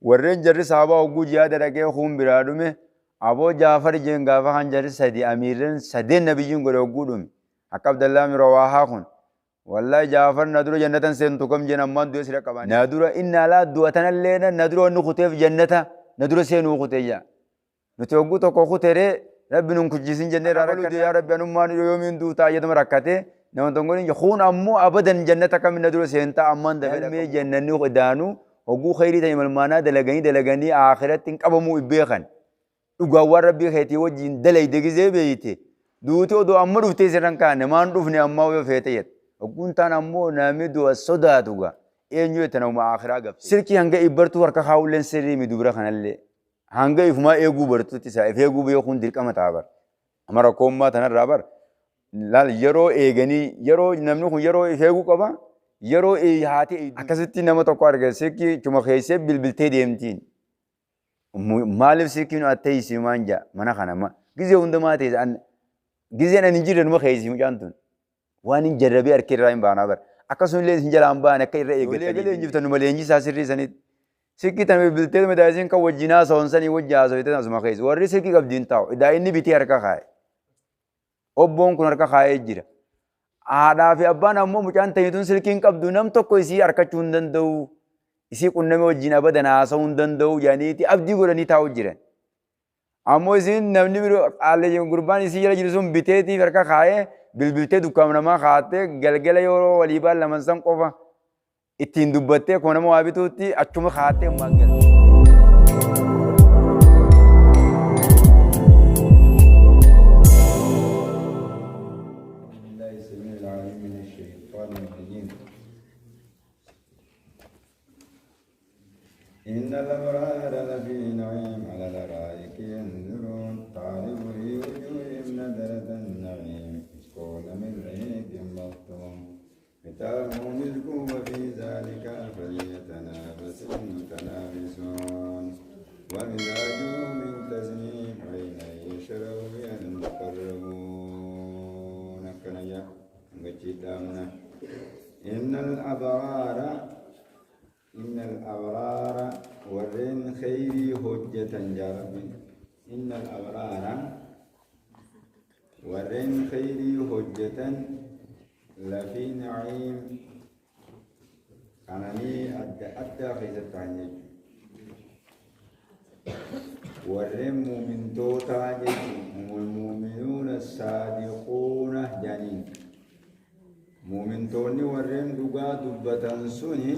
warreen jarri sahabaa hogguu jihaada dhaqee huun biraa dhume aboo Jaafar jeen gaafa kan jarri sadi amiirren sadeen nabiyyiin godhe hogguu dhume akka Abdallaa mi Rawaahaa kun wallahi Jaafar na dura jannatan seentu kam jeen ammaan du'e sira qaban na dura inna alaa du'atanallee na dura wanni kuteef jannata na dura seenuu kuteeyya nuti hogguu tokko kutere rabbi nun kujjisin jennee rakkate yaa rabbi anummaan yoomiin duutaa jedhama rakkate nama tokkoon huun ammoo abadan jannata kam na dura seenta ammaan dabee jannanni idaanu hogguu khayrii ta'e malmaanaa dalaganii akhiratti hin qabamuu ibbeekan dhugaawwan rabbii keetii wajjin dalayde gizee beeyite duuti odoo amma dhuftee sirran kaane maan dhufne ammaa yoo feete jedhe hogguun taan ammoo namni du'a sodaatuga eenyu jette nama akhiraa gabse sirkii hanga ibbartuu harka kaawulleen sirrii mi dubra kanallee hanga ifumaa eeguu bartuutti isaa if eeguu beekuun dirqama ta'a bar amma rakkoommaa tanarraa bar laal yeroo eeganii yeroo namni kun yeroo if eeguu qaba yeroo haati akkasitti nama tokko arge sirkii cuma keessee bilbiltee deemtiin maaliif sirkiin attee isimaan jaa mana kana gizee hundumaa ta'e gizeen ani jirre numa keessi mucaan tun waan hin jarrabee harkirraa hin baanaa bar akkasumallee hin jalaan baane akka irra eeggatanii leenjiftan numa leenjisaa sirrii sanitti sirkii tan bilbiltee madaasiin kan wajjinaa soonsanii wajji haasawite asuma keessi warri sirkii qabdiin taa'u idaa inni bitee harka kaa'e obboon kun harka kaa'ee jira haadhaa fi abbaan ammoo mucaan tanyituun sirkiin qabdu nam tokko isii harkachuu hin danda'u isii qunname wajjin abadan haasa'uu hin danda'u jaaniiti abdii godhanii taa'u jiran ammoo isiin namni biroo gurbaan isii jala jiru sun biteetiif harka kaa'ee bilbiltee dukkaanamaa kaa'attee galgala yeroo walii baan laman san qofa ittiin dubbattee koo nama waa bituutti achuma kaa'attee maagala. إن الأبرار لفي نعيم على الأرائك ينظرون تعرف في وجوههم نظرة النعيم يسقون من رحيق مختوم ختامه مسك وفي ذلك فليتنافس المتنافسون ومزاجه من تسنيم عينا يشرب بها المقربون كنيا إن الأبرار ورين خيري حجة جارب إن الأبرار ورين خيري حجة لفي نعيم أنني أدى خيزة عنيك ورين مؤمن توتا هم المؤمنون الصادقون جانين مؤمن توني ورين دقا دبة سني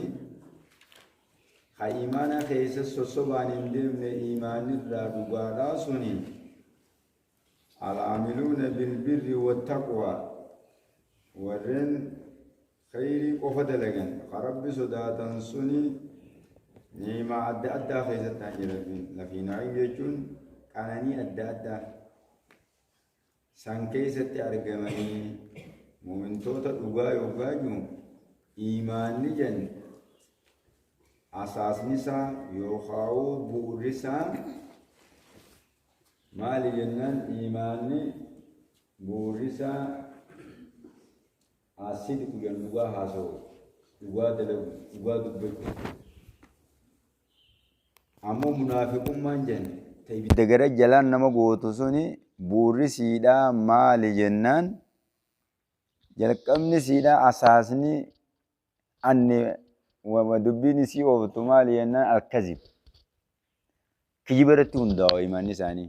إيمانا خيس الصبان من إيمان الرادقا راسوني العاملون بالبر والتقوى ورن خيري قفد لغن خرب صداتا سني نيما أدى أدى خيس التانجر لفي نعيم يجون كانني أدى أدى سان كيسة أرقمني مؤمن توتا دقا يوغاجو إيمان جن أساسنسا يوخاو بورسا مالي جنان إيماني بورسا أسيد كجن لغا هاسو لغا دلو لغا دبك أمو منافقون من جن دغرا جلان نما غوتو سوني بورسيدا مالي جنان جلقمني سيدا أساسني أني ودبيني سي وفتمالي أنا الكذب كجبرت هندا إيمان ثاني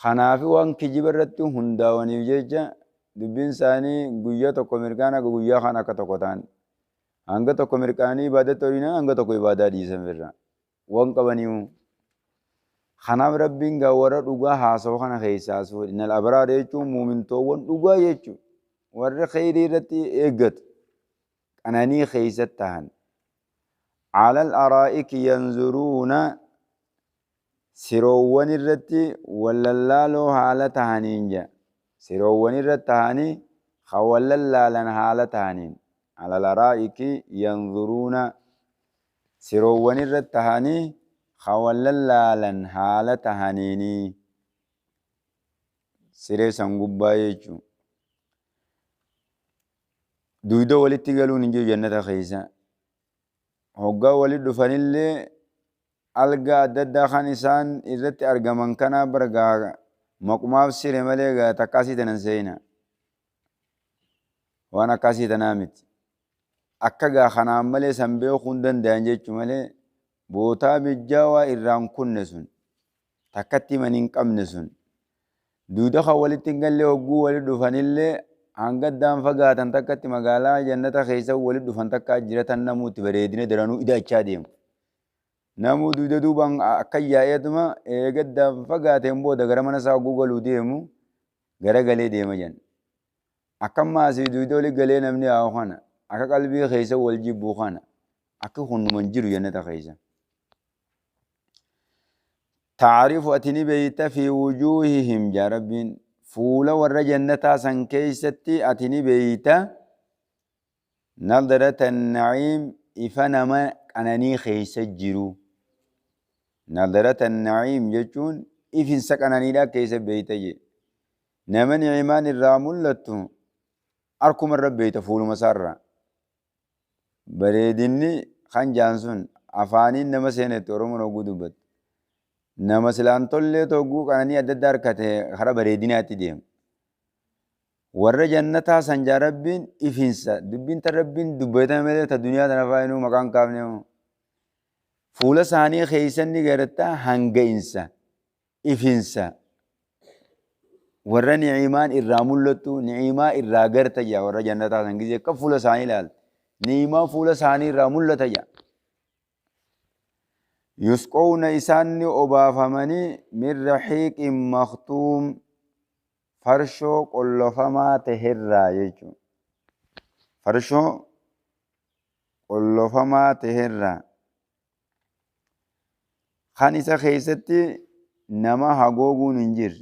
خنافي وان كجبرت هندا ونيجا دبين ثاني غويا تكمركانا غويا خانا كتكوتان أنغا تكمركاني عبادة تورينا أنغا تكو عبادة ديسم فرنا وان كبنيو خناف ربين غورا دوغا حاسو خنا خيساسو إن الأبرار يجو مؤمن تو وان دوغا يجو ور خيري رتي إيغت أناني خيستان على الأرائك ينظرون سروان الرتي وللالو حالة هانينجا سروان الرتاني خوللالن حالة هانين على الأرائك ينظرون سروان الرتاني خوللالن حالة هانيني سري سنغبا يجو دويدو ولي تيغلو نجي جنة خيسا هوغا ولي دفن اللي alga adda kan isaan irratti argaman kana bargaa maqumaaf sire malee gaa takkasii tanan seeyna waan akkasii tanaa miti akka gaa kanaan malee san beekuu hin danda'an jechuu malee bootaa mijaawaa irraan kunne sun takkatti man hin qabne sun duuda kan walitti hin galle hogguu walitti dhufanillee hanga addaan fagaatan takkatti magaalaa jannata keessa walitti dhufan takka jiratan namuutti bareedine daranuu ida'achaa deemu. Namuu duuda duubaan akka yaa'eetuma eegaddaan fagaateen booda gara mana isaa hogguu galuu deemu gara galee deema jenna. Akkammaa asii duuda olii galee namni haa kana akka qalbii keessa wal jibbuu kana akka hunduman jiru jannata keessa. تعرف أتني بيت في وجوههم يا رب فولا ورجنتا سنكيستي أتني بيت نظرة النعيم إفنما أنني خيس الجرو نظرة النعيم يجون إفن سكنني لا كيس بيت جي نمن عمان الراملة أركم الرب بيت فول مسرة بريدني خان جانسون أفاني نمسينة ورمون وجودبت nama silaan tollee togguu qananii adda addaa harkate hara bareedinaatti deemu. Warra jannataa san jaa rabbiin ifinsa dubbiin tan rabbiin dubbatame malee ta duniyaa tana faayinuu maqaan kaafne fuula isaanii keeysanni garattaa hanga'insa ifinsa warra ni'imaan irraa mul'attu ni'imaa irraa garta jaa warra jannataa san gisee akka fuula isaanii ilaalta ni'imaa fuula isaanii irraa mul'ata jaa. يسقون إساني أبافمني من رحيق مختوم فرشو كل فما تهرى يجو فرشو كل فما تهرى خانسة خيستي نما هاغوغو ننجر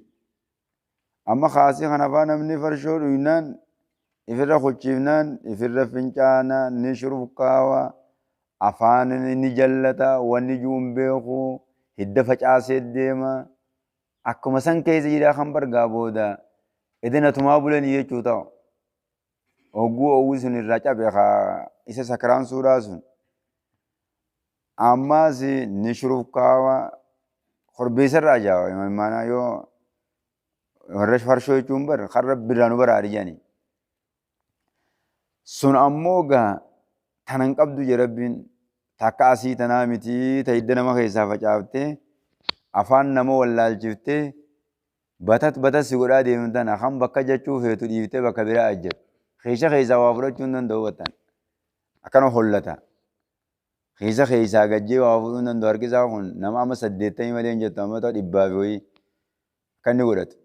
أما خاصي خنفانا مني فرشو ينان إفرا خلچيفنان إفرا فنچانا نشرف قاوا afaan ni jallata wanni juun beeku hidda facaasee deema akkuma san keessa jira kan bargaa booda edena tumaa bulanii jechuu ta'u hogguu owwi sun irraa cabe isa sakaraan suuraa sun ammaas ni shurufkaawa korbeessarraa ajaa'iba maanaa yoo warra farshoo jechuun bar kan rabbi irraa nu baraari jedhani sun ammoo gaa tanan qabdu je rabbiin takka asii tanaa miti ta hidda nama keessaa facaaftee afaan nama wallaalchiftee batat si godhaa deemtan kan bakka jechuu feetu dhiiftee bakka biraa ajjatu keessaa waa fudhachuu hin danda'u battan akkana hollata keessaa gajjee waa fudhuu hin danda'u harkisaa kun nama amma 80 malee hin jettu amma ta'u 100 wayii akka inni godhatu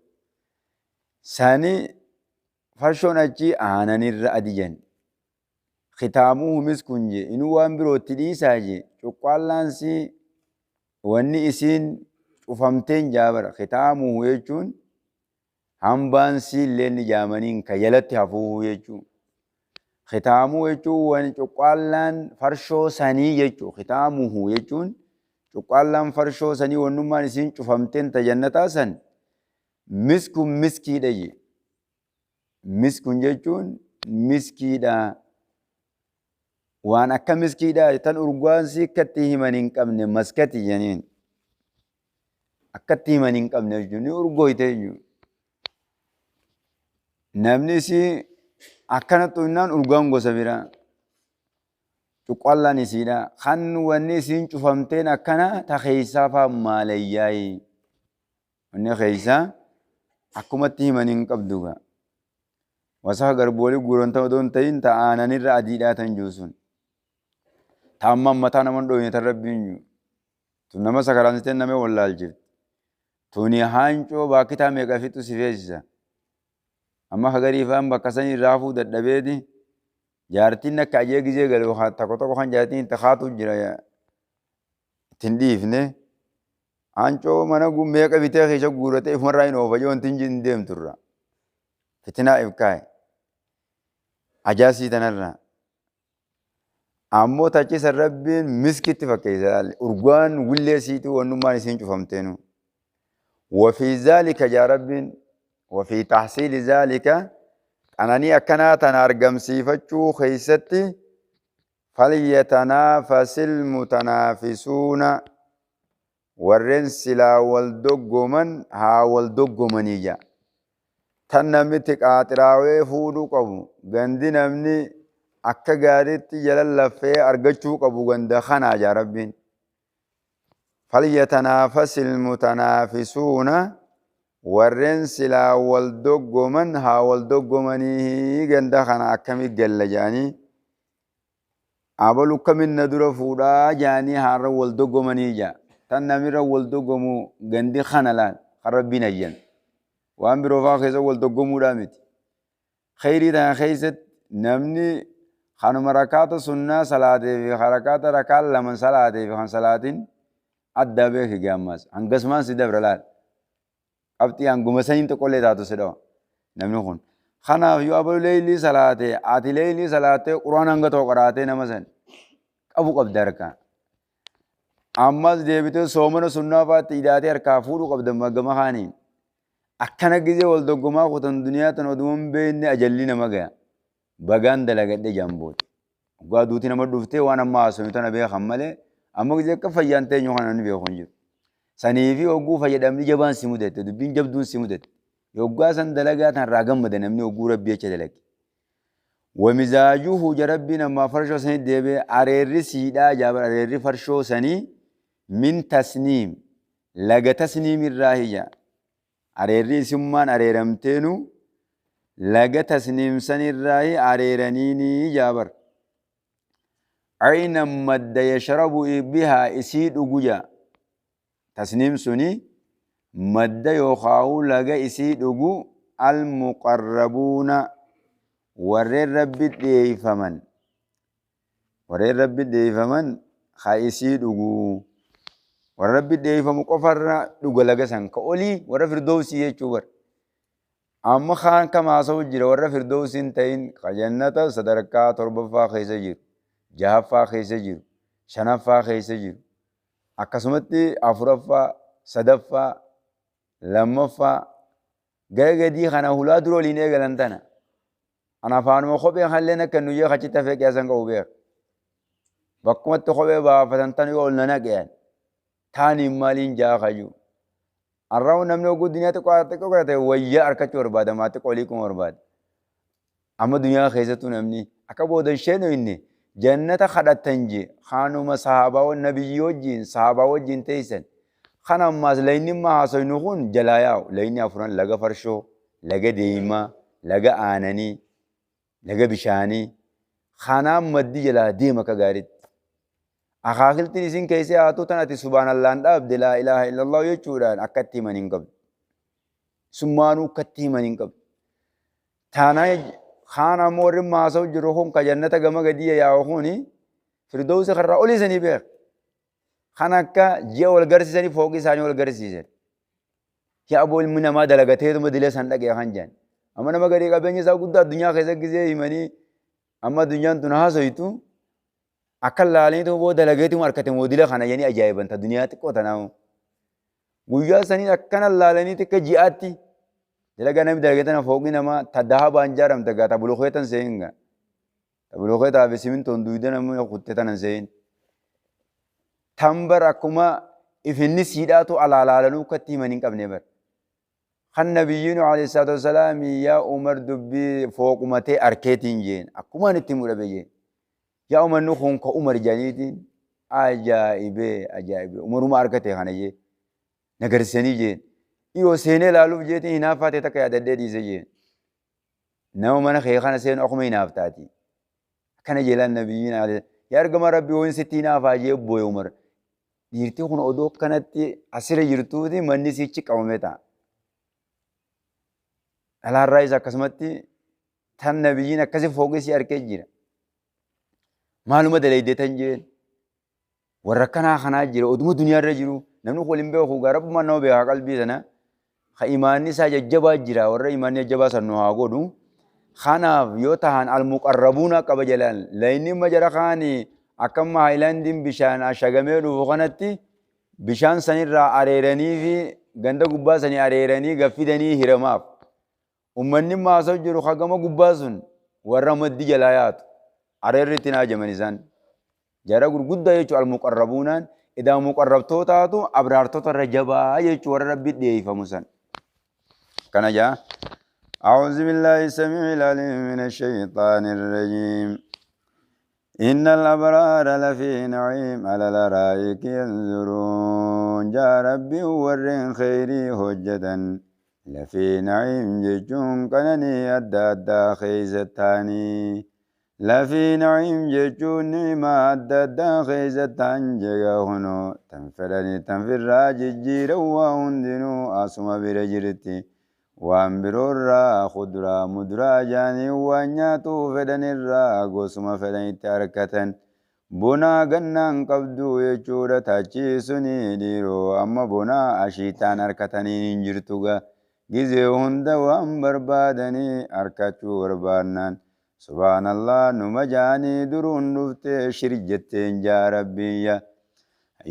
sani farshoon achii aananirra adijan ختامه مسكون جي إنو وان برو تديسا جي شقوالان سي واني إسين وفمتين جابر ختامه يجون همبان سي لين جامنين كيلت هفوه يجون ختامه يجون وان شقوالان فرشو ساني يجون ختامه يجون شقوالان فرشو ساني ونمان إسين وفمتين تجنتا سن مسكون مسكي دي مسكون يجون مسكي دا waan akka miskiidhaa tan urgwaansi akkatti himan hin qabne maskati jeniin akkatti himan hin qabne jechuun ni urgooyte jechuudha. Namni isii akkana xunnaan urgaan gosa biraa cuqqallaan isiidha kan wanni isiin cufamteen akkana ta keeysaa faa maalayyaayii wanni keeysaa akkumatti himan hin qabduga wasaa garboolii guuronta odoon ta'in ta aananirra adiidhaa tan juusun. Tamam mata naman doyne tarabbiin tu nama sakaraansiteen namee wallaalchifte tuni hancoo baakitaa meeqa fixu si feesisa amma hagariifaan bakka sanii raafuu dadhabeeti jaartiin akka ajee gizee galu tokko kan jaartiin itti haatu jira ittiin dhiifne hancoo mana meeqa bitee keessa guurate ifumarraa hin oofa yoo hin deemturra fitinaa ifkaa'e ajaasii tanarraa. Ammoo tachisa rabbiin miskitti fakkeessa urgaan wullee siitii wannummaan isiin cufamteenu. Wafii zaalika jaa rabbiin wafii tahsiili zaalika qananii akkanaa tana argamsiifachuu keessatti falyatanaafasi ilmutanaafisuuna warreen silaa wal doggoman haa wal doggomanii jaa. Tan namni xiqaaxiraawee fuudhuu qabu gandi namni akka gaariitti jala laffee argachuu qabu ganda kanaa jaa rabbiin. فليتنافس المتنافسون warreen silaa wal doggoman haa wal doggomanii ganda kana akkami galla jaanii abalu kaminna dura fuudhaa jaanii haarra wal doggomanii jaa tan namirra wal doggomu gandi kana laan kan rabbiin ayyan waan biroo faa keessa wal doggomuudhaa miti khayrii tana keessatti namni kanuma rakaata sunnaa salaatee fi rakaata rakaa laman salaatee fi kan salaatiin adda beeki gaammas hangasmaan si dabra laal qabxii hanguma saniin tokkollee taatu si dhawa namni kun kanaaf yoo abalu leeylii salaatee ati leeylii salaatee quraan hanga tokko qaraatee nama san qabu qabda harkaa ammas deebitee soomana sunnaa faatti hidhaatee harkaa fuudhuu qabda magama kaaniin akkana gizee wal doggomaa kutan duniyaa tan oduun beenne ajalli nama gaya bagaan dalagadhe jambooti dhugaa duuti nama dhuftee waan amma haasofnu tana beekan malee amma gizee akka fayyaan teenyu kana namni beeku hin jiru saniifi hogguu fayyadamni jabaan si mudate dubbiin jabduun si mudate yoggaa san dalagaa tan irraa gammada namni hogguu rabbii jecha dalage wamizaajuhu jarabbiin ammaa farshoo sanii deebee areerri siidhaa jaabar areerri farshoo sanii min tasniim laga tasniim irraa hija areerri isummaan areeramteenu laga tasniim san irraa areeraniini jaabar ayna madda yashrabu bihaa isii dhuguja tasniim suni madda yookaa'u laga isii dhugu almuqarrabuuna warreen rabbi dhiyeeyfaman ha isii dhugu warra rabbi dhiyeeyfamu qofarra dhuga laga san ka olii warra firdoosii jechuu bar amma kaan kamaasa'u jira warra firdoosiin ta'in ka jannata sadarkaa 7ffaa keessa jiru 6ffaa keessa jiru 5ffaa keessa jiru akkasumatti 4ffaa 3ffaa 2ffaa gara gadii kana hulaa dura oliin eegalan tana ana afaanuma kophee halleen akka nuyyee achitti hafee qiyaasan qabu beeka bakkumatti kophee baafatan tan yoo ol nana qiyaan taaniin maaliin jaa kayyuu arraamu namni oguu duniyaa xiqqoo godhate wayyaa harkachuu barbaada maatii qolii kuma barbaada amma duniyaa keessattuu namni akka booda isheen inni jannata kadhatan je kanuma sahabaa wajjiin teessan kan ammaas layni ma haasoynu kun jalaa yaa'u layni afuran laga farshoo laga deemaa laga aananii laga bishaanii kanaan maddi jalaa deema ka gaariitti akaakiltiin isin keessee haatu tanati subhaanallaan dhaabde laa ilaaha illallah jechuudhaan akkatti himan hin qabdu summaanuu akkatti himan hin qabdu taanaa kaan ammoo warri maasa'u jiru kun ka jannata gama gadii yaa'u kuni firdoosi karraa olii sanii beek kan akka ji'a wal garsiisanii fooqii isaanii wal garsiisan yaa aboo ilmi namaa dalagateetuma dilee san dhaqee kan jedhan amma nama gadii qabeenya isaa guddaa addunyaa keessa gisee himanii amma addunyaan tun haasoytu akka laalaniitu boo dalageetuma harkate moodila kana yanii ajaa'iban ta duniyaa xiqqoo tanaamu guyyaa sanii akkana laalaniiti akka ji'aatti dalagaa namni dalageetana fooqii namaa ta dahabaan jaaramte gaa ta bulukheetan seeyin gaa ta bulukheetaa fi simintoon duwida namni kutte tanan seeyin tambar akkuma ifinni siidhaatu alaalaalanuu akkatti himan hin qabne bar kan nabiyyiin alayhi salaatu wasalaam yaa umar dubbii fooqumatee arkeetiin jeen akkumaan itti mudhabe jeen yaa umarni kun ka umar janiitiin ajaa'ibee umaruma argate kana jee nagarsanii jeen dhiyoo seenee ilaaluuf jeetiin hinaaffaatee takka yaadadhee dhiise jeen nama mana kee kana seenu akkuma hinaaftaati akkana jeelaan nabiyyiin yaa argama rabbi woon sitti hinaafaa jee booye umar dhiirtii kun odoo kanatti asirra jirtuuti manni sichi qabame ta'a. Alaarraa isa akkasumatti tan nabiyyiin akkasi fooqii si arkee jira. Maaluma dalaydee tan jeen warra kanaa jira oduma duniyaarra jiru namni waliin beeku garabuma nama beekaa qalbii sana ka imaanni isaa jajjabaa jira warra imaanni jajjabaa san nu haa godhu. Kanaaf yoo tahan almuqarrabuuna qaba jalaan layni majara kaanii akkama haayilaandiin bishaan ashagamee dhufu kanatti bishaan sanirraa areeranii fi ganda gubbaa sanii areeranii gaffidanii hiramaaf. Ummanni maasoo jiru hagama gubbaa sun warra maddi jalaa yaatu areerri ittiin haajaman isaan. Jara gurguddaa jechuun almuqarrabuunaan إذا مقربتو تاتو أبرارتو ترجبا يجور ربي دي فمسن كان جاء أعوذ بالله السميع العليم من الشيطان الرجيم إن الأبرار لفي نعيم على الأرائك ينظرون جاء ربي ورين خيري هجة لفي نعيم ججون كنني أدى أدى خيزتاني لفي نعيم ججون نعمة أدى أدى خيزتان جغا هنو تنفرني تنفر ججيرا وهندنو أسما برجرتي waan biroorraa kuduraa muduraa jaanii waan nyaatuu fedhanirraa gosuma fedhanitti harkatan bonaa gannaan qabdu jechuudha tachiisuni dhiiroo amma bonaa ashiitaan harkatanii hin jirtuga gizee hunda waan barbaadanii harkachuu barbaannaan subhaanallah numa jaanii duruun dhuftee shir jetteen jaa rabbiyya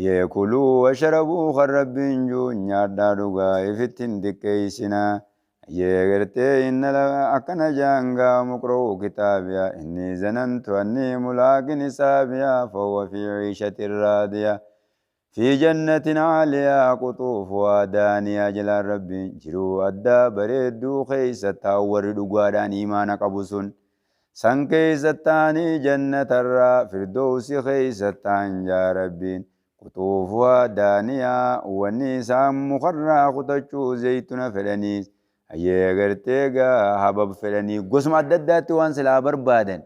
yeekuluu washarabuu kan rabbiin juu nyaadhaa dhugaa ifittin diqqeeysinaa يغرتي إن أكن جانغا مقرو كتابيا إني زننت أني ملاق حسابيا فهو في عيشة راضية في جنة عالية قطوفها دانية جل ربي جرو أدى بريدو خيسة ورد قادان إيمان قبسون سن كيستاني جنة الرا فردوس خيسة يا ربي قطوفها دانية والنساء مخرى قطشو زيتنا فلنيس ayyee gaa habab fedhanii gosuma adda addaatti waan silaa barbaadan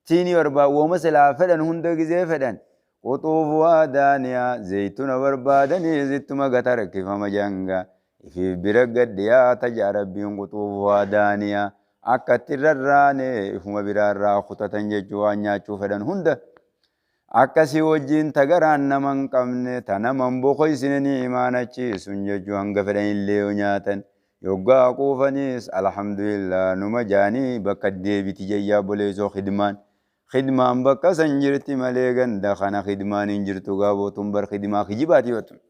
tiinii wooma silaa fedhan hunda gizee fedhan quxuufuu daaniyaa zeytuna barbaadanii zittuma gata rakkifama janga ifi bira gaddiyaa taja rabbiin quxuufuu daaniyaa akka itti rarraane ifuma biraarraa kutatan jechuu waan nyaachuu fedhan hunda akkasii wajjiin tagaraan naman qabne ta naman boqoysinanii imaanachiisun jechuu hanga fedhan illee nyaatan yoggaa quufanis alhamdulillah numa jaanii bakka deebiti jayyaa boleesoo khidmaan bakka san jirti malee ganda kana khidmaan hin jirtu gaabootuun bar khidmaa kijibaati batun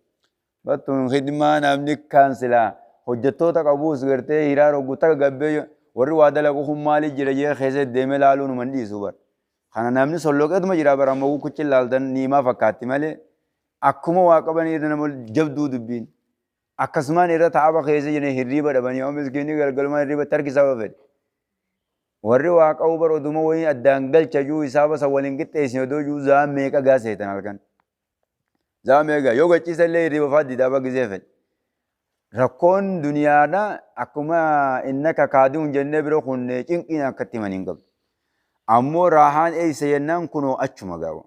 batun khidmaa namni kaan silaa hojjettoota qabuus gartee hiraa roggutta gabbee warri waa dalagu kun maali jira jee keessa deemee laaluu numan dhiisu bar kana namni solloqeetuma jira bara ammoo kuchi laaltan niimaa fakkaatti malee akkuma waa qabanii nama jabduu dubbiin akkasumaan irra taa'aba keessa jiran hirriiba dhabanii yoo miskiinni galgalumaan hirriiba tarkisaa fedhe warri waa qabu bara oduma wayii addaan galcha juu isaaba san waliin qixxeessin odoo juu zaa meeqa gaaseetan halkan zaa meeqa yoo gachiisa illee hirriiba fa'aa didaaba gisee fedhe rakkoon duniyaadha akkuma inna kakaaduu hin jennee bira kunne cinqiin akkatti himan hin qabdu ammoo raahaan eeysa yennaan kunoo achuma gaaba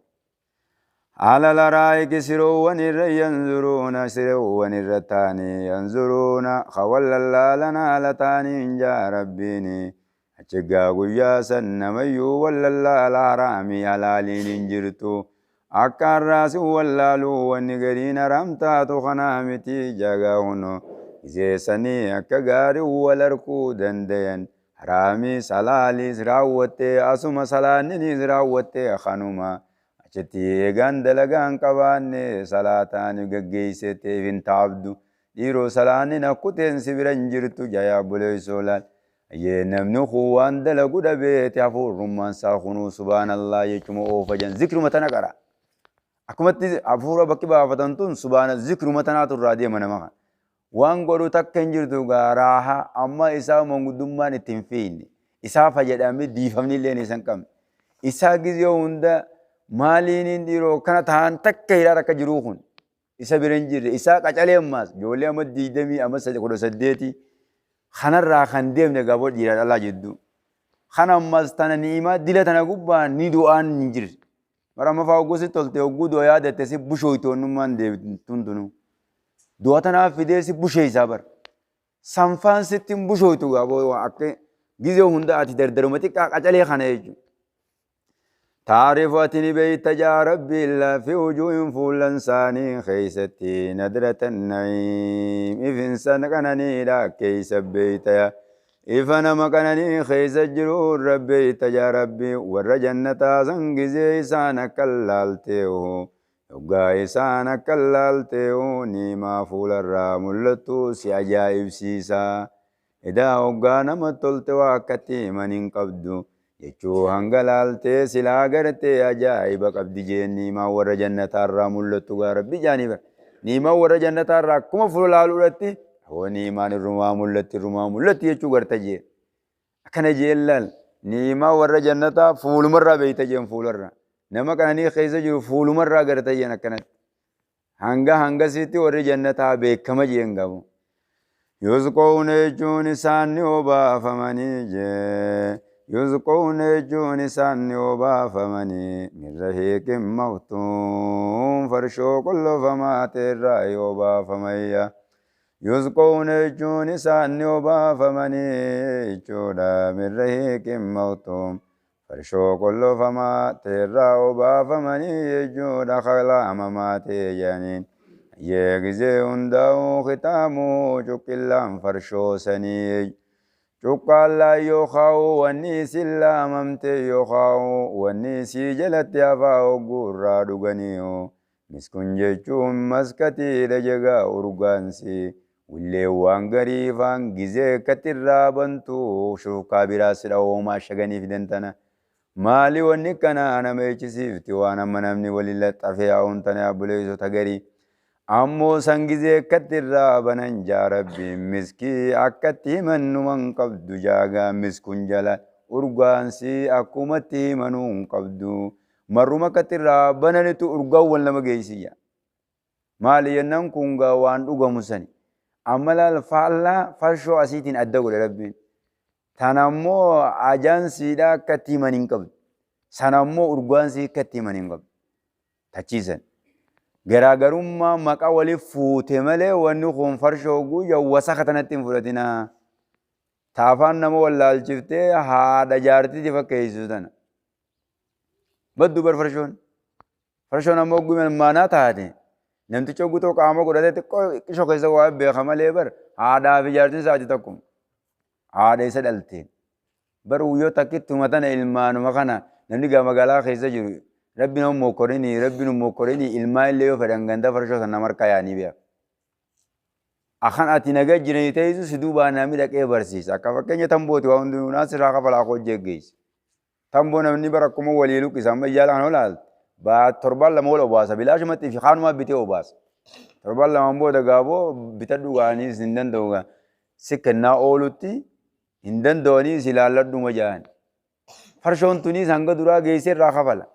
على الأرائك سروا ينظرون سروا الرتاني ينظرون خول الله لنا لتاني جا ربيني أشجع قيا سنميو ولا الله الحرامي حلالين انجرتو أكار راس ولا لو ونقرين رمتا تخنامتي جاغاونو إذا سني أكغاري ولركو دندين حرامي سلالي سراوتي أسوم سلاني سراوتي خانوما achitti eegaan dalagaan qabaanne salaataan gaggeessitee hin taabdu dhiiroo salaanni nakkuteen si bira hin jirtu jayaa buleessoo laal ayyee namni kun waan dalagu dhabeeti hafuurummaan isaa kunuu subhaanallaa jechuma oofajan zikruma tana qara akkumatti hafuura bakki baafatan tun subhaana zikruma tanaatu irraa deema nama kan waan godhu takka hin jirtu gaaraaha amma isaa manguddummaan itti hin fiinne isaa fayyadamee diifamni illee isan qabne isaa gizee hunda maaliin dhiiroo kana ta'an takka hidhaa akka jiruu kun isa bira hin jirre isaa qacalee ammaas ijoollee amma 20 amma 18 kanarraa kan deemne gaboo dhiiraa dhalaa jedhu kana ammas tana ni'imaa dila tana gubbaan ni du'aan hin jirre bara amma fa'aa gosi tolte hogguu du'a yaadatte si bushooyitoonnummaan deebitun tunu du'a tanaaf fidee si busheeysaa bara sanfaan sitti hin bushooytu gaboo akka gizee hunda ati dardaruma xiqqaa qacalee kana jechuudha. تعرف أتني بيت جا ربي الله في وجوه فول إنساني خيستي ندرة النعيم إفنسان كانني لا كيس بيتيا إفنا مكانني خيس جرور ربي تجا ربي ور جنة زنجزي إسانا كلالتيو يوغا إسانا كلالتيو نيما فول الراملتو سياجايب سيسا إذا وغا نمتلت واكتي من قبدو jechuu hanga laaltee silaa gartee ajaa'iba qabdi jeen niimaa warra jannataarraa mul'attu gaa rabbi jaanii bara niimaa warra jannataarraa akkuma fuula laaluudhatti hoo niimaan irrumaa mul'atti jechuu garta jee akkana jeen laal niimaa warra jannataa fuulumarraa beeyta jeen fuularraa nama qananii keessa jiru fuulumarraa garta jeen akkanatti hangasitti warri jannataa beekama jeen qabu yusqoon jechuun isaan ni obaafamanii jee yusqoon jechuun isaan ni obaafamanii min rahiiqin maktuum farshoo qollofamaa teerraa yoo baafamayya yusqoon jechuun isaan ni obaafamanii jechuudha min rahiiqin maktuum farshoo qollofamaa teerraa obaafamanii jechuudha kalaamamaa ta'e jedhaniin yeegizee hundaa'uu kitaamuu cuqqillaan farshoo sanii cuqqaallaan yookaa'u wanni isin laamamte yookaa'u wanni isii jalatti hafaa hogguurraa dhuganii'u miskun jechuun maskatiidha jegaa urgaansi willee waan gariifaan gizee kattirraa bantu shurkaa biraasdha oomaa shaganii fidantana maali wanni kana nama eechisiifti waan amma namni waliin laxxafee haa'uun tana abbuleessota garii ammoo sangizee kattirraa banan jaarabbi miskii akkatti himannuman qabdu jaagaa miskun jala urgaansi akkumatti himanuun qabdu marruma kattirraa bananitu urgaawwan lama geessiyya maali jennaan kungaa waan dhugamu sani amma laal faallaa farshoo asiitiin adda godhe rabbiin tanammoo ajaansiidha akkatti himan hin qabdu sanammoo urgaansi akkatti himan hin qabdu tachiisan garaagarummaa maqaa waliif fuute malee wanni kun farshoo guyyaa wasa katanatti hin fudhatinaa taafaan nama wallaalchiftee haadha jaartiiti fakkeessu tana baddu bar farshoon ammoo guyyaan maanaa taate namticha gutoo qaama godhatee xiqqoo qishoo keessa waa beeka malee bar haadhaa fi jaartiin isaati tokkuma haadha isa dhalteen bar guyyoo takkitti umatana ilmaanuma kana namni gaa magaalaa keessa jiru rabbi nama mokkorini ilmaa illee yoo fedhan ganda farshoo sana markaa yaanii beeka. Akan ati nagaa jiranii ta'eesu si duubaa namni dhaqee barsiisa. Akka fakkeenya tambooti waa hundi naasirraa kafalaa hojjee geessi. Tamboo namni bara akkuma walii luqqisa amma ijaa kan olaal torbaan lama ol obaasa bilaashumatti fi haanumaa bitee obaasa. Torbaan lamaan booda gaaboo bitadhu gaaniis hin danda'u gaa. Si kennaa oolutti hin danda'anii si laalladhuma ja'an. Farshoon tunis hanga duraa geessee irraa kafala.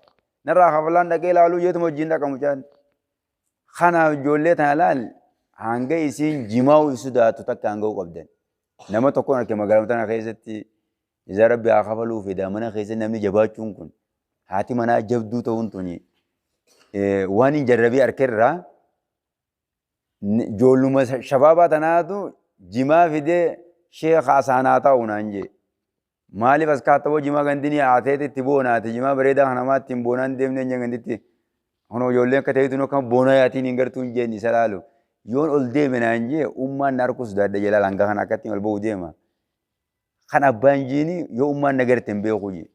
Narraa kafalaan dhaqee laaluu jeetuma wajjin dhaqamu jaan. Kanaaf ijoollee tana laal hanga isiin jimaa'u isu daatu takka hanga qabdan. Nama tokkoon arge magaalaa tana keessatti ija rabbi haa kafaluu fida mana keessa namni jabaachuun kun haati manaa jabduu ta'uun tuni waan hin jarrabii harkerraa ijoolluma shabaabaa tanaatu jimaa fidee sheekha asaanaa ta'uu naan jee. Maaliif as kaatawoo jimaa gandini haateeti itti boonaati jimaa bareedaa kanamaatti hin boonaan deemnee nya ganditti hono ijoolleen akka ta'eetu kan boonaa yaatiin hin gartuu hin jeen isa laalu yoon ol deeme naan jee ummaan narkus daadda jalaa hanga kana akkatti ol ba'u deema kan abbaan jiini yoo ummaan nagarte hin beeku jee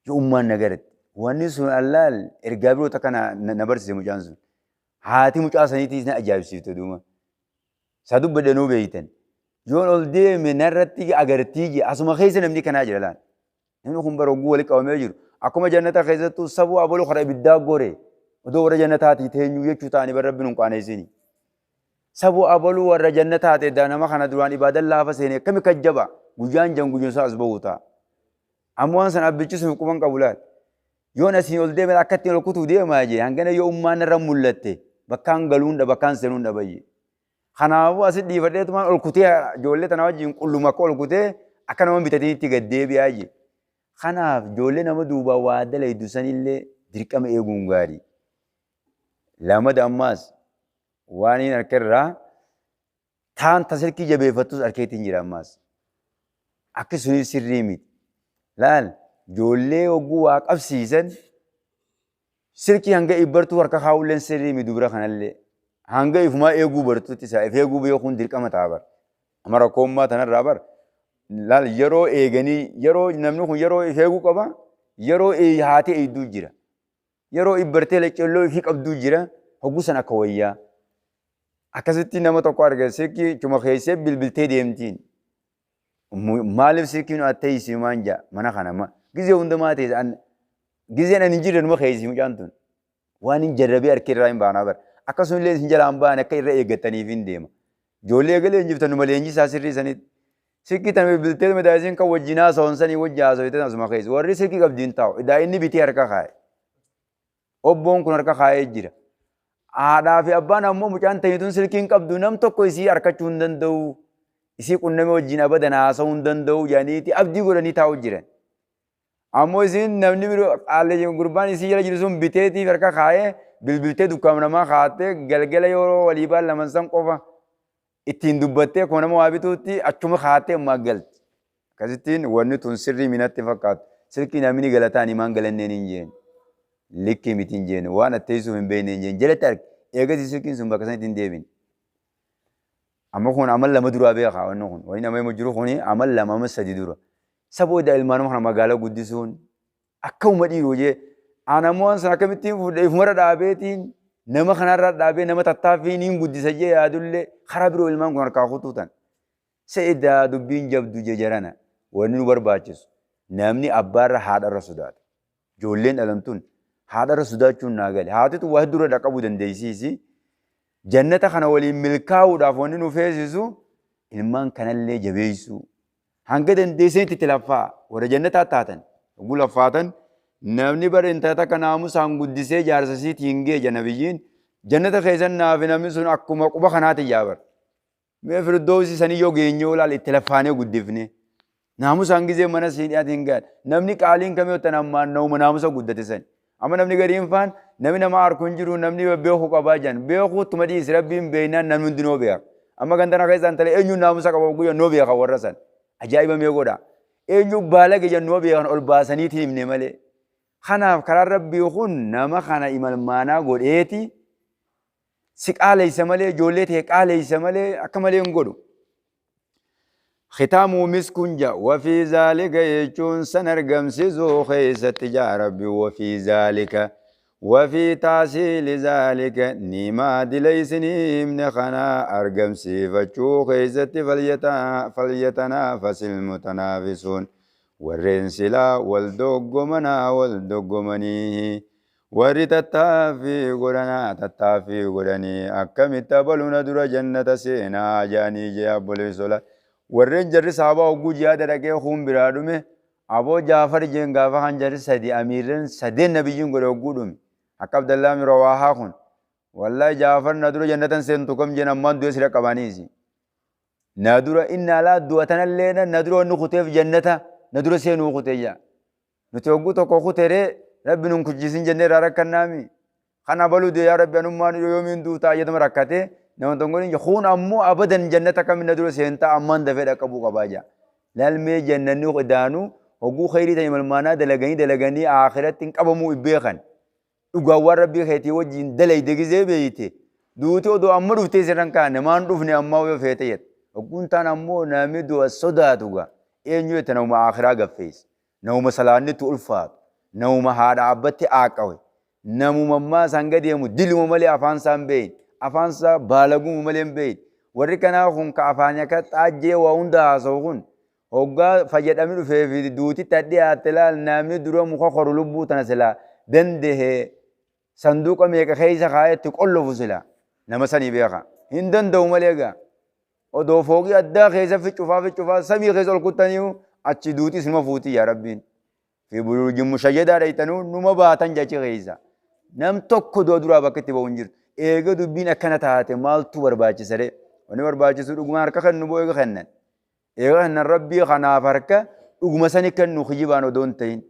yoo ummaan nagarte wanni sun allaal ergaa biroota kana na barsiise mucaan sun haati mucaa saniitii na ajaa'ibsiifte duuma isaa dubbadhanuu beeytan yoon ol deeme narratti agartii jee asuma keessa namni kanaa jira laan namni kun bara ogguu wali qabamee jiru akkuma jannata keessattuu sabuu abaluu kara ibiddaa gore odoo warra jannataatii teenyuu jechuu ta'anii bara rabbiin hin qaaneessini sabuu abaluu warra jannataate nama kana duraan ibaadan laafa seenee akkami kajjaba guyyaan jan guyyaan isaa as ba'uu ta'a ammoo waan san abbichisu quban qabu laal yoon asiin ol deeme akka ittiin ol kutuu deemaa jee hangana yoo ummaan irra mul'atte bakkaan galuunda bakkaan seenuun dhabayye kanaafuu asit dhiifadheetumaan ol kutee ijoollee tana wajjin qulluma akka ol kutee akka nama bitatee itti gaddeebi'aa jee kanaaf ijoollee nama duubaa waa dalaydu sanillee dirqama eeguun gaarii lamada ammaas waan hin harkerraa taan tasilkii jabeeffattus harkeetiin jira ammaas akkasumas sirrii miti laal ijoollee hogguu waa qabsiisan silkii hanga ibbartuu harka kaawulleen sirrii miti dubara kanallee hanga ifumaa eeguu bartuutti isaa if eeguu beekuun dirqama ta'a bar amma rakkoommaa tanarraa bar laal yeroo eeganii yeroo namni kun yeroo if eeguu qaba yeroo haatee eeyduu jira yeroo ibbartee laccelloo ifii qabduu jira hogguu san akka wayyaa akkasitti nama tokko arge silkii cuma keessee bilbiltee deemtiin maaliif silkiin atteessi maanja mana kana gizee hundumaa ta'e gizeen ani jirre numa keessi mucaan tun waan hin jarrabee harki irraa hin baanaa bara akkasuma illee hin jalaan ba'an akka irra eeggataniif hin deema ijoollee galee hin jiftan numa leenjii isaa sirrii sanitti silkii tan bilbiltee madaasiin kan wajjin haasawonsanii wajjin haasawite asuma keessa warri silkii qabdiin taa'u daa'inni bitee harka kaa'e obboon kun harka kaa'ee jira haadhaa fi abbaan ammoo mucaan tanyituun silkiin qabdu nam tokko isii harkachuu hin danda'u isii qunname wajjin abadan haasawuu hin danda'u jedhaniiti abdii godhanii taa'u jiran. Ammoo isiin namni biroo qaallee gurbaan isii jala jiru sun biteetiif harka kaa'ee bilbiltee dukkaana namaa kaa'attee galgala yeroo walii baan laman san qofa ittiin dubbattee kuma nama waa bituutti achuma kaa'attee ammaa galti. Akkasittiin wanni tun sirrii minatti fakkaatu. Silkii namni galataan himaan galanneen hin jeen. Likkii miti hin jeen. Waan atteessuuf hin beekne hin jeen. Jalatti arge. Eegasi silkiin sun bakka sanatti hin deebine. Amma kun amal lama duraa beekaa wanni kun. Wanni nama himuu jiru kuni amal lama amma sadi dura. Sabooda ilmaan kana magaalaa guddisuun akkuma dhiiruu jee anamoon san akkamittiin fuudhee ifumara dhaabeetiin nama kanarra dhaabee nama tattaaffiin hin guddisa jee yaadullee karaa biroo ilmaan kun harkaa kutuutan. Seedaa dubbiin jabdu jejarana wanni nu barbaachisu namni abbaarra haadharra sodaata. Ijoolleen dhalamtuun haadharra sodaachuun naa gale. Haatitu waa dura dhaqabuu dandeessisi. Jannata kana waliin milkaa'uudhaaf wanni nu feesisu ilmaan kanallee jabeessuu. Hanga dandeessanitti itti laffaa warra jannataa taatan oguu laffaatan namni bara intala akka naamusaan guddisee jaarsasiitiin geeja nabiyyiin jannata keessan naafi namni sun akkuma quba kanaati jaabar. Mee firdoosi sanii yoo geenyoo laal itti laffaanee guddifne naamusaan gizee mana siidhaatiin gaadha. Namni qaaliin kamii ottan ammaan nauma naamusa guddate sani. Amma namni gadiin faan namni nama harkuun jiru namni beekuu qabaa jiran beekuu tuma dhiisi rabbiin beeynaan namni hundi noo beeka. Amma gandana keessaan talee eenyuun naamusa qaba guyyaa noo beeka warra san. Ajaa'iba mee godha. Eenyu baalaga jennuu beekan ol baasaniitiin himne malee. Kanaaf karaa rabbii kun nama kana imalmaanaa godheeti si qaaleysa malee ijoollee ta'e qaaleysa malee akka malee hin godhu. Khitaamu miskunja wafii zaalika jechuun san argamsiisuu keessatti jaa rabbi wafii zaalika. وفي تحصيل ذلك نما دليسني من خنا أرقم سيفتشو خيزت فليتنافس المتنافسون والرنسلا والدقمنا والدقمنيه ورتتافي قرني أكم تبلون در جنة سينا جاني جاب بلسولا والرنجر صحابة وقو جيادة ركي خون برادومي أبو جعفر جنگافا خنجر سدي أميرن سدي نبيين قد وقودومي Akka Abdallaa Mirawaahaa kun wallahi Jaafar na dura jannatan seentu kam jeen ammaan du'e sira qabaaniisi. Na dura inni alaa du'atanallee na dura wanni kuteef jannata na dura seenuu kuteeyya. Nuti hogguu tokko kuteree rabbi nun kujjisin jennee irraa rakkannaami. Kana baluu dee yaa rabbi anummaan yoomiin duutaa jedhama rakkate nama tokkoon kun ammoo abadan jannata kam na dura seentaa ammaan dafee dhaqqabuu qabaa jaa. Lalmee jannanni daanuu hogguu khayrii ta'e malmaanaa dalaganii akhiratti hin qabamuu ibbeekan. Dhugaawwan rabbii keetii wajjin dalayde gizee beeyte duuti odoo amma dhuftee sirran kaane maan dhufne ammaa yoo feete jedhe hogguun taan ammoo namni du'a sodaatuga eenyu jette namuma akhiraa gaffeesse namuma salaannitti ulfaatu namuma haadha abbatti aaqawe namuma ammaa isaan gadeemu diluma malee afaan isaan beeyin afaan isaa baalaguma malee hin beeyin warri kanaa kun ka afaan akka xaajjee waa hunda haasa'u kun hoggaa fayyadamni dhufee fi duuti tadhee haatte laal namni dura muka koru lubbuu tana silaa dandahee sanduuqa meeqa keessa kaayetti qollofu sila nama sanii beeka hin danda'u malee gaa odoo fooqii addaa keessa ficcufaa samii keessa ol kuttaniihu achi duuti sinuma fuutii yaa rabbiin fi buluujin mushayyadaa dhaytanuu numa baatan jachi keessa nam tokko doo duraa bakka itti ba'u hin jiru eega dubbiin akkana taate maaltu barbaachisare wanni barbaachisu dhuguma harka kennu boo eega kennan rabbii kanaaf harka dhuguma sani kennu kijibaan odoo hin ta'in.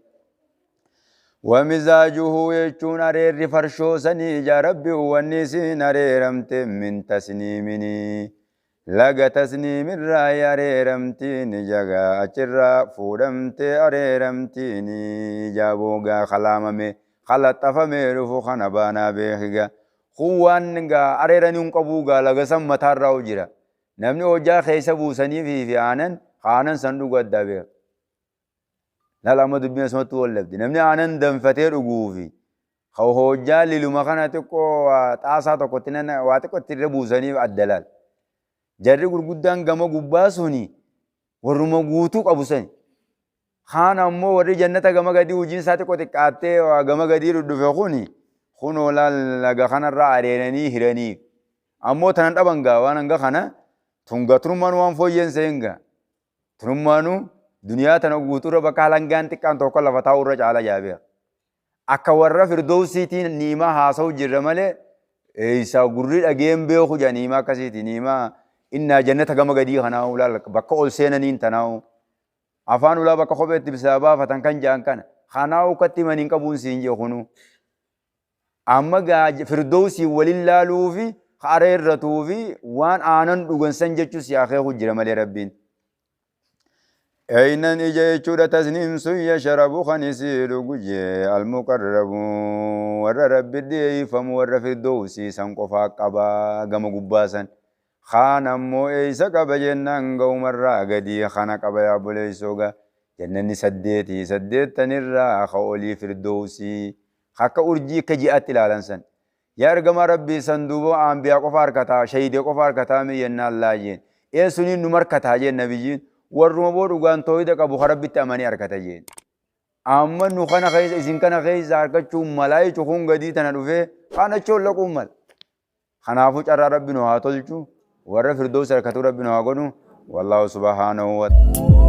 ومزاجه يجون أرير فرشو سني جا ربي والنسين أريرمت من تسنيمني لغا تسنيم الرأي أريرمتين جغا أجرا فورمت أريرمتيني جابوغا خلاممي خلط فمي رفو خنبانا بيخيغا خوانغا أريرنون قبوغا لغا سمتار راو جرا نمني وجا خيسبو سني في خانن صندوق الدبير لا ما دبنا سمعت ولا بدي نمني أنا دم رجوفي خو هو جالي لما كان تكو تاسا تكو تنين واتكو تربوزني الدلال جري قرقودان جما قباسوني warruma guutuu qabu sani. Kaan ammoo warri jannata gama gadii hojiin isaa xiqqoo xiqqaattee gama gadii dhufe kunoo laga kanarraa adeemanii hiranii. Ammoo tanan dhaban gaa waan hanga kana tunga turummaan waan fooyyeen seen gaa. Turummaanuu duniyaa tana guutuurra bakka halangaan xiqqaan tokko lafa taa'urra caala jaabeera. Akka warra firdowsiitiin niimaa haasa'u jirra malee isa gurri dhageen beeku jaa niimaa akkasiiti niimaa innaa jannata gama gadii kanaa ulaal bakka ol seenaniin tanaa'u. Afaan ulaa bakka kopheetti bisaa baafatan kan jaan kana kanaa'u katti maniin qabuun siin jee kunu. Amma gaa firdowsii waliin laaluu fi hareerratuu fi waan aanan dhugansan jechuus yaakeeku jira malee rabbiin. Eynan ija jechuudha tasniin sun yasharabu kan isii dhugu jee almuqarrabu warra rabbi dhiyeeffamu warra firdowsii san qofaa qaba gama gubbaasan. Kaan ammoo eeysa qaba jennaan ga'umarraa gadii kana qaba yaa buleessooga jannanni saddeettanirraa ka olii firdowsii akka urjii akka ji'aatti ilaalan san. Yaa ergamaa rabbii san duuba aanbiyaa qofa harkataa shahidee qofa harkataa miyyannaan laajeen eessuniin nu markataa jeen nabiyyiin warruma boo dhugaan tooyida qabu harabbitti amanii harkata jeen. Amma nu kana keessa isin kana keessa harkachuun malaayi cukuun gadii tana dhufee kaan achoon laquun mala. Kanaafuu carraa rabbi nu haa tolchu warra firdowsi harkatuu rabbi nu haa godhu. Wallaahu subhaanahu wa ta'ala.